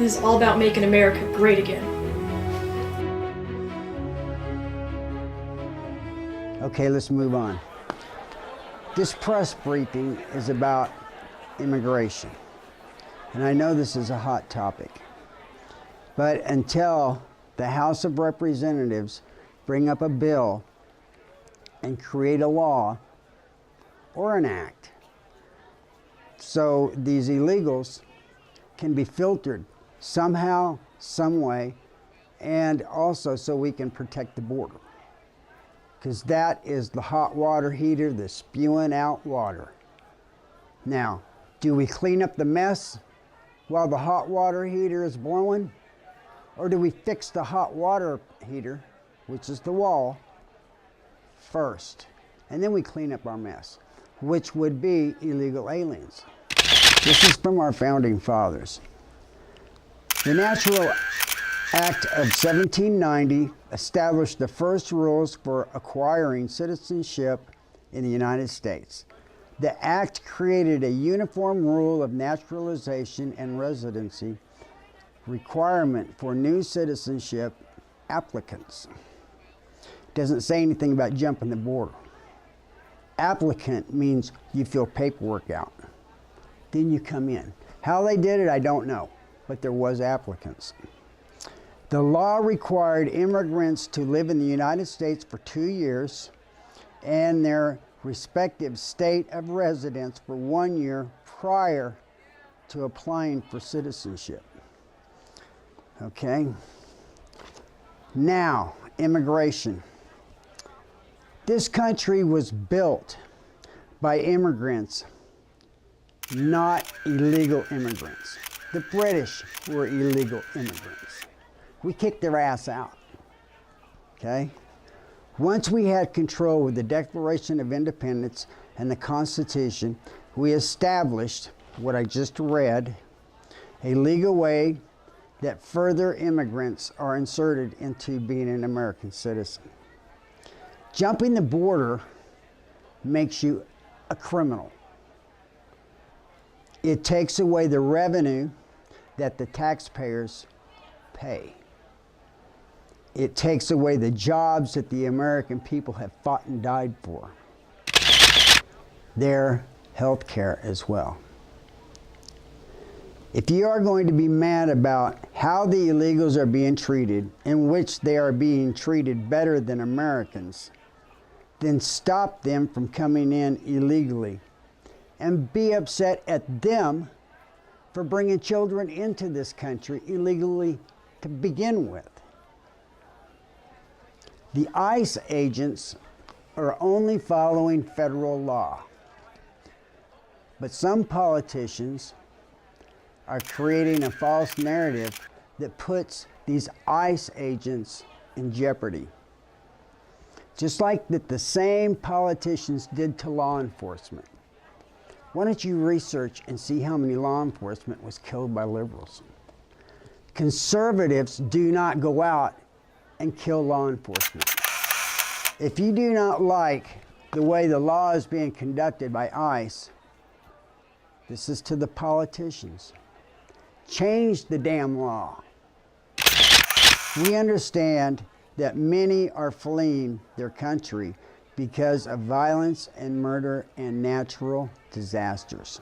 is all about making America great again. Okay, let's move on. This press briefing is about immigration. And I know this is a hot topic. But until the House of Representatives bring up a bill and create a law or an act so these illegals can be filtered somehow, some way, and also so we can protect the border. Because that is the hot water heater that's spewing out water. Now, do we clean up the mess while the hot water heater is blowing? Or do we fix the hot water heater, which is the wall, first? And then we clean up our mess, which would be illegal aliens. This is from our founding fathers. The Natural Act of 1790 established the first rules for acquiring citizenship in the United States. The act created a uniform rule of naturalization and residency requirement for new citizenship applicants. It doesn't say anything about jumping the border. Applicant means you fill paperwork out. Then you come in. How they did it, I don't know, but there was applicants. The law required immigrants to live in the United States for 2 years and their respective state of residence for 1 year prior to applying for citizenship. Okay? Now, immigration. This country was built by immigrants, not illegal immigrants. The British were illegal immigrants. We kicked their ass out. Okay? Once we had control with the Declaration of Independence and the Constitution, we established what I just read, a legal way that further immigrants are inserted into being an American citizen. Jumping the border makes you a criminal. It takes away the revenue that the taxpayers pay. It takes away the jobs that the American people have fought and died for. Their health care as well. If you are going to be mad about how the illegals are being treated, in which they are being treated better than Americans, then stop them from coming in illegally and be upset at them for bringing children into this country illegally to begin with. The ICE agents are only following federal law, but some politicians are creating a false narrative that puts these ICE agents in jeopardy. Just like that the same politicians did to law enforcement. Why don't you research and see how many law enforcement was killed by liberals? Conservatives do not go out and kill law enforcement. If you do not like the way the law is being conducted by ICE, this is to the politicians. Change the damn law. We understand that many are fleeing their country because of violence and murder and natural disasters.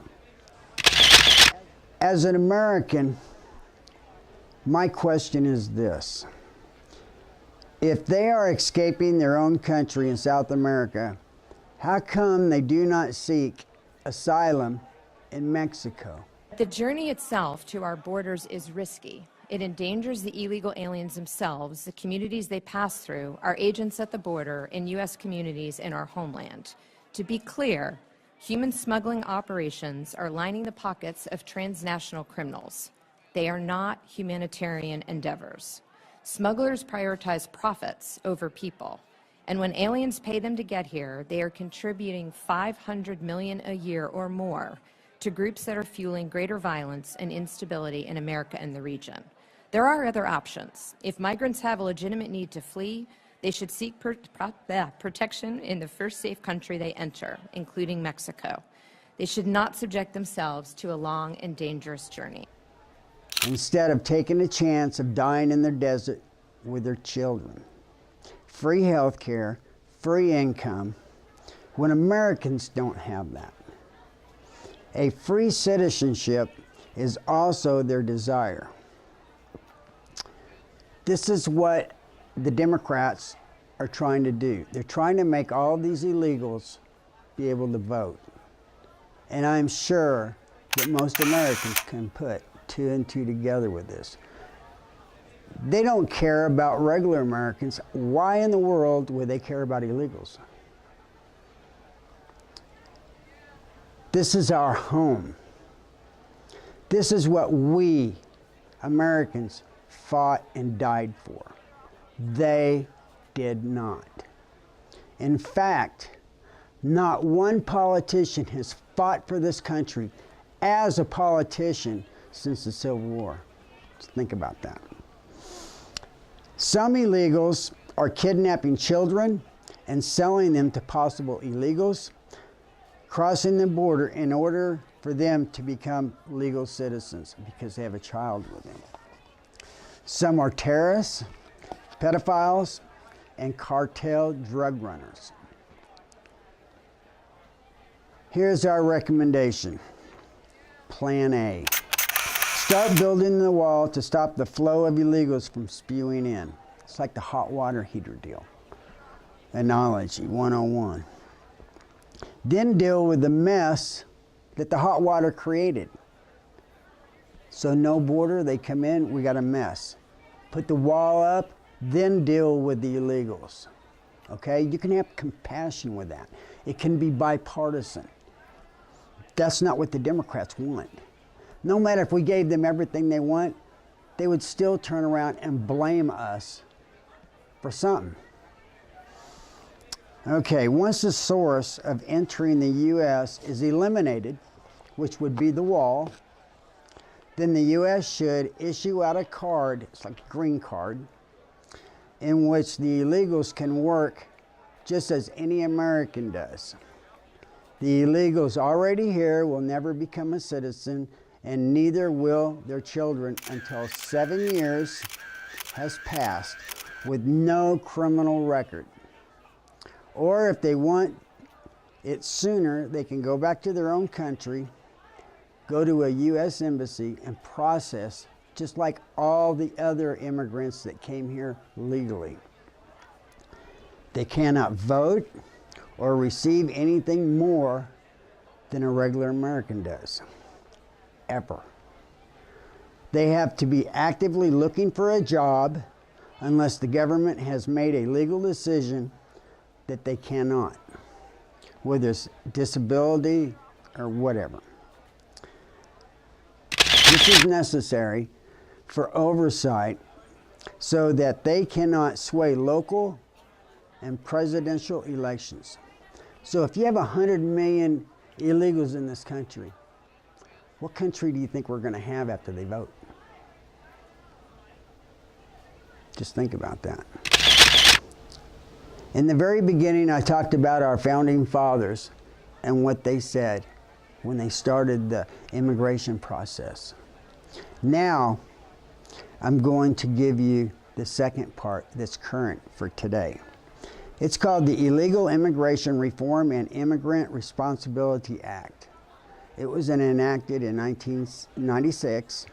As an American, my question is this. If they are escaping their own country in South America, how come they do not seek asylum in Mexico? The journey itself to our borders is risky. It endangers the illegal aliens themselves, the communities they pass through, our agents at the border, and U.S. communities in our homeland. To be clear, human smuggling operations are lining the pockets of transnational criminals. They are not humanitarian endeavors. Smugglers prioritize profits over people. And when aliens pay them to get here, they are contributing $500 million a year or more to groups that are fueling greater violence and instability in America and the region. There are other options. If migrants have a legitimate need to flee, they should seek protection in the first safe country they enter, including Mexico. They should not subject themselves to a long and dangerous journey. instead of taking a chance of dying in the desert with their children. Free health care, free income, when Americans don't have that. A free citizenship is also their desire. This is what the Democrats are trying to do. They're trying to make all these illegals be able to vote. And I'm sure that most Americans can put two and two together with this. They don't care about regular Americans. Why in the world would they care about illegals? This is our home. This is what we, Americans, fought and died for. They did not. In fact, not one politician has fought for this country as a politician since the Civil War. Just think about that. Some illegals are kidnapping children and selling them to possible illegals, crossing the border in order for them to become legal citizens because they have a child with them. Some are terrorists, pedophiles, and cartel drug runners. Here's our recommendation. Plan A. Start building the wall to stop the flow of illegals from spewing in. It's like the hot water heater deal. Analogy 101. Then deal with the mess that the hot water created. So no border, they come in, we got a mess. Put the wall up, then deal with the illegals. Okay, you can have compassion with that. It can be bipartisan. That's not what the Democrats want. No matter if we gave them everything they want, they would still turn around and blame us for something. Okay, once the source of entering the U.S. is eliminated, which would be the wall, then the U.S. should issue out a card, it's like a green card, in which the illegals can work just as any American does. The illegals already here will never become a citizen, and neither will their children until 7 years has passed with no criminal record. Or if they want it sooner, they can go back to their own country, go to a U.S. embassy, and process just like all the other immigrants that came here legally. They cannot vote or receive anything more than a regular American does, ever. They have to be actively looking for a job unless the government has made a legal decision that they cannot, whether it's disability or whatever. This is necessary for oversight so that they cannot sway local and presidential elections. So if you have 100 million illegals in this country, what country do you think we're going to have after they vote? Just think about that. In the very beginning, I talked about our founding fathers and what they said when they started the immigration process. Now, I'm going to give you the second part that's current for today. It's called the Illegal Immigration Reform and Immigrant Responsibility Act. It was enacted in 1996.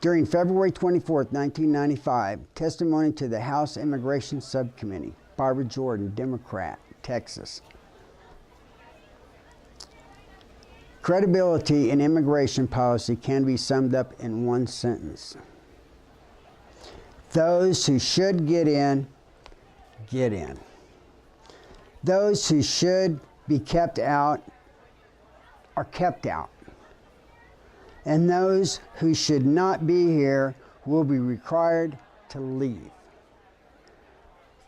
During February 24th, 1995, testimony to the House Immigration Subcommittee, Barbara Jordan, Democrat, Texas. Credibility in immigration policy can be summed up in one sentence. Those who should get in, get in. Those who should be kept out are kept out. And those who should not be here will be required to leave.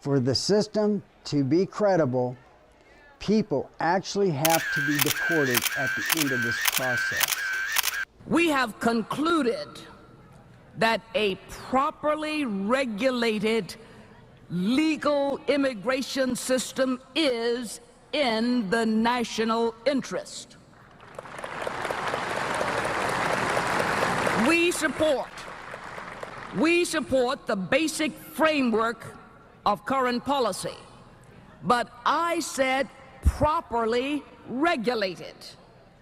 For the system to be credible, people actually have to be deported at the end of this process. We have concluded that a properly regulated legal immigration system is in the national interest. We support the basic framework of current policy, but I said properly regulated,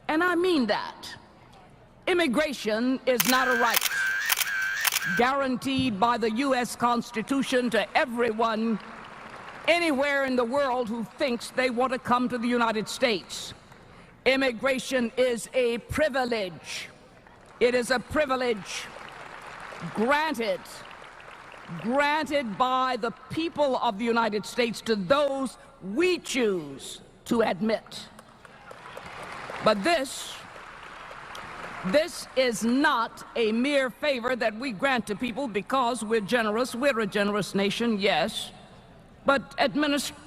and I mean that. Immigration is not a right guaranteed by the U.S. Constitution to everyone anywhere in the world who thinks they want to come to the United States. Immigration is a privilege. It is a privilege granted by the people of the United States to those we choose to admit. But this is not a mere favor that we grant to people because we're generous. We're a generous nation, yes, but administration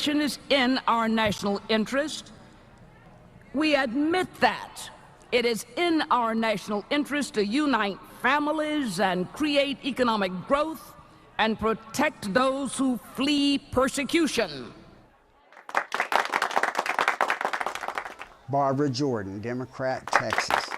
is in our national interest. We admit that. It is in our national interest to unite families and create economic growth and protect those who flee persecution. Barbara Jordan, Democrat, Texas.